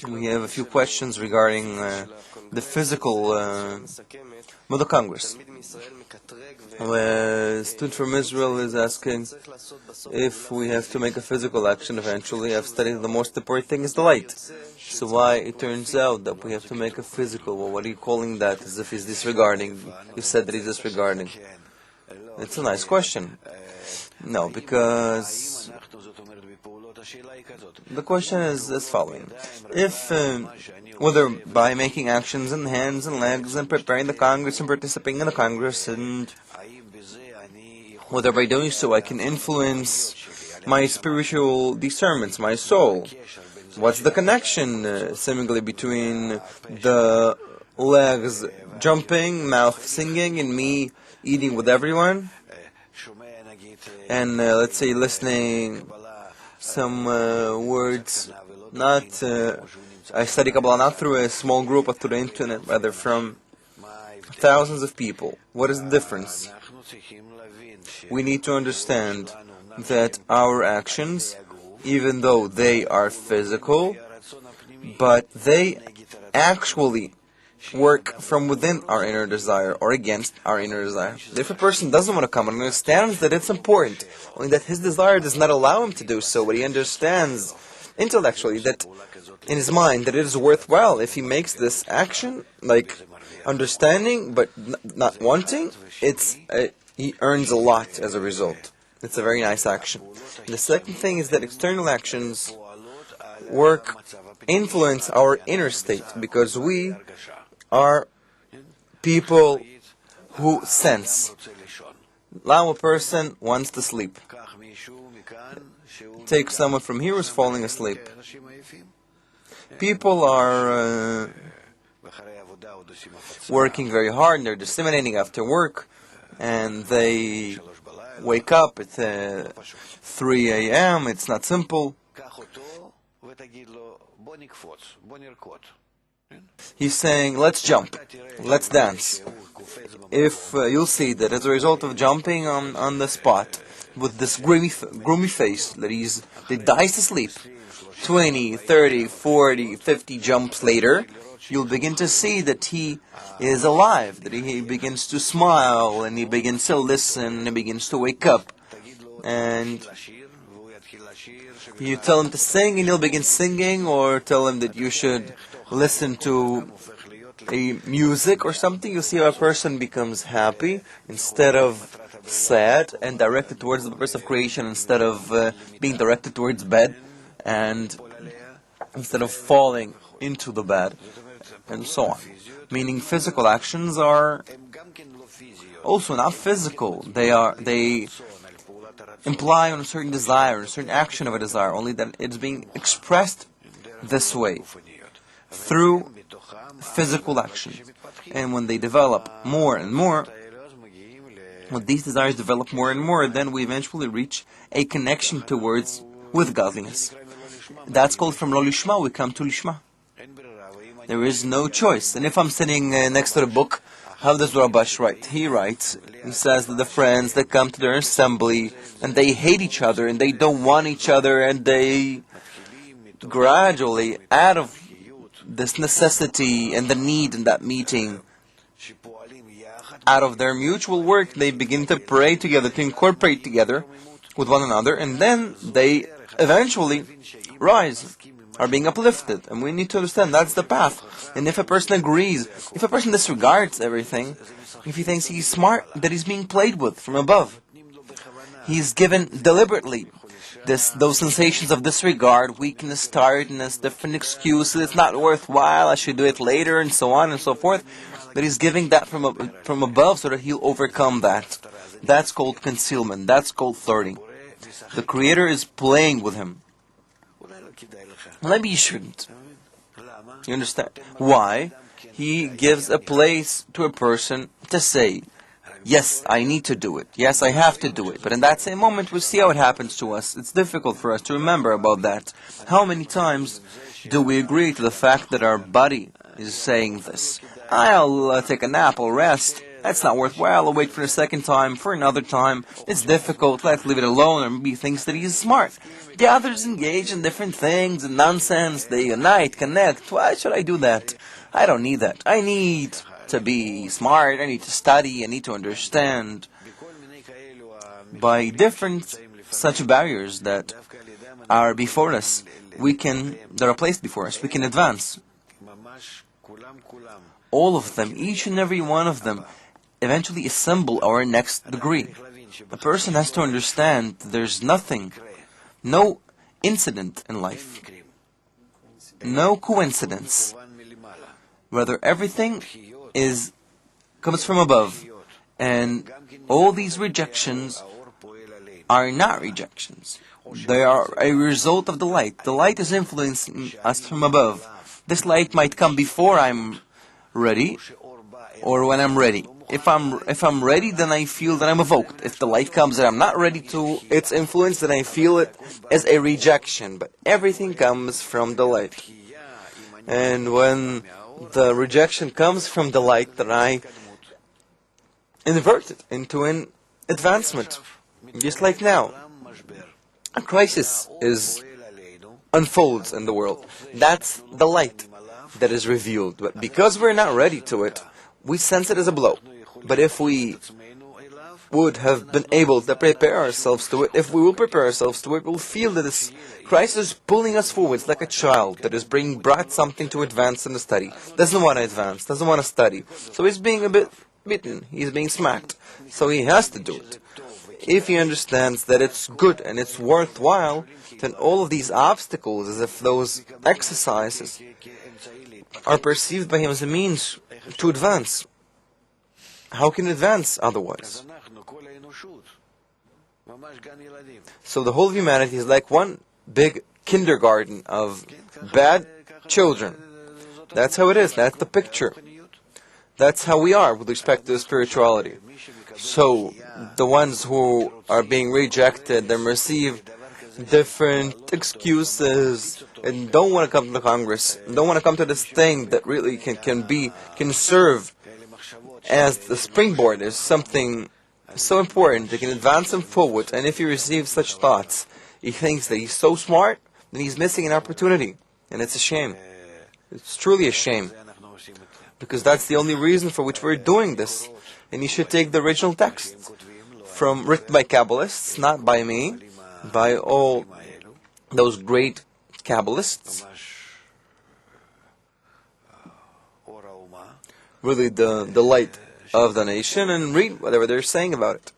We have a few questions regarding the physical Mother Congress. A student from Israel is asking if we have to make a physical action eventually. I've studied the most important thing is the light. So why it turns out that we have to make a physical? Well, what are you calling that? As if he's disregarding. You said that he's disregarding. It's a nice question. No, because the question is as following. If, whether by making actions in hands and legs and preparing the Congress and participating in the Congress, and whether by doing so I can influence my spiritual discernments, my soul. What's the connection, seemingly, between the legs jumping, mouth singing, and me eating with everyone? And let's say listening some words, not I study Kabbalah not through a small group but through the internet, rather from thousands of people. What is the difference? We need to understand that our actions, even though they are physical, but they actually work from within our inner desire or against our inner desire. If a person doesn't want to come and understands that it's important, only that his desire does not allow him to do so, but he understands intellectually that in his mind that it is worthwhile if he makes this action, like understanding but not wanting, he earns a lot as a result. It's a very nice action. And the second thing is that external actions influence our inner state, because we are people who sense. Now a person wants to sleep. Take someone from here who's falling asleep. People are working very hard, and they're disseminating after work, and they wake up at 3 a.m. It's not simple. He's saying, let's jump, let's dance. If you'll see that as a result of jumping on the spot with this gloomy face that he dies to sleep, 20, 30, 40, 50 jumps later, you'll begin to see that he is alive, that he begins to smile, and he begins to listen, and he begins to wake up. And you tell him to sing, and he'll begin singing, or tell him that you should listen to a music or something. You'll see how a person becomes happy instead of sad, and directed towards the purpose of creation instead of being directed towards bed, and instead of falling into the bed, and so on. Meaning physical actions are also not physical. They imply on a certain desire, a certain action of a desire, only that it's being expressed this way, through physical actions. And when they develop more and more, when these desires develop more and more, then we eventually reach a connection with godliness. That's called from Lo Lishma, we come to Lishma. There is no choice. And if I'm sitting next to the book, how does Rabash write? He says that the friends that come to their assembly, and they hate each other, and they don't want each other, and they gradually, out of this necessity and the need in that meeting, out of their mutual work, they begin to pray together, to incorporate together with one another, and then they eventually rise, are being uplifted. And we need to understand that's the path. And if a person agrees, if a person disregards everything, if he thinks he's smart, that he's being played with from above, he's given deliberately those sensations of disregard, weakness, tiredness, different excuses, it's not worthwhile, I should do it later, and so on and so forth, that he's giving that from above so that he'll overcome that. That's called concealment. That's called flirting. The Creator is playing with him. Maybe you shouldn't. You understand? Why? He gives a place to a person to say, yes, I need to do it. Yes, I have to do it. But in that same moment, we see how it happens to us. It's difficult for us to remember about that. How many times do we agree to the fact that our body is saying this? I'll take a nap, I'll rest. That's not worthwhile. I'll wait for the second time, for another time. It's difficult. Let's leave it alone. Or maybe he thinks that he's smart. The others engage in different things and nonsense. They unite, connect. Why should I do that? I don't need that. I need to be smart. I need to study. I need to understand. By different such barriers that are before us, that are placed before us, we can advance. All of them, each and every one of them, eventually assemble our next degree. A person has to understand there's nothing, no incident in life, no coincidence. Rather, everything comes from above, and all these rejections are not rejections. They are a result of the light. The light is influencing us from above. This light might come before I'm ready, or when I'm ready. If I'm ready, then I feel that I'm evoked. If the light comes and I'm not ready to its influence, then I feel it as a rejection. But everything comes from the light. And when the rejection comes from the light, then I invert it into an advancement. Just like now, a crisis unfolds in the world. That's the light that is revealed. But because we're not ready to it, we sense it as a blow. But if we would have been able to prepare ourselves to it, if we will prepare ourselves to it, we'll feel that this crisis is pulling us forward. It's like a child that is brought something to advance in the study. Doesn't want to advance, doesn't want to study. So he's being a bit bitten, he's being smacked. So he has to do it. If he understands that it's good and it's worthwhile, then all of these obstacles, as if those exercises are perceived by him as a means to advance. How can it advance otherwise? So the whole of humanity is like one big kindergarten of bad children. That's how it is. That's the picture. That's how we are with respect to spirituality. So the ones who are being rejected and receive different excuses and don't want to come to the Congress, don't want to come to this thing that really can serve as the springboard, is something so important that can advance him forward. And if he receives such thoughts, he thinks that he's so smart, then he's missing an opportunity. And it's a shame. It's truly a shame. Because that's the only reason for which we're doing this. And you should take the original text written by Kabbalists, not by me, by all those great Kabbalists. Really the light of the nation, and read whatever they're saying about it.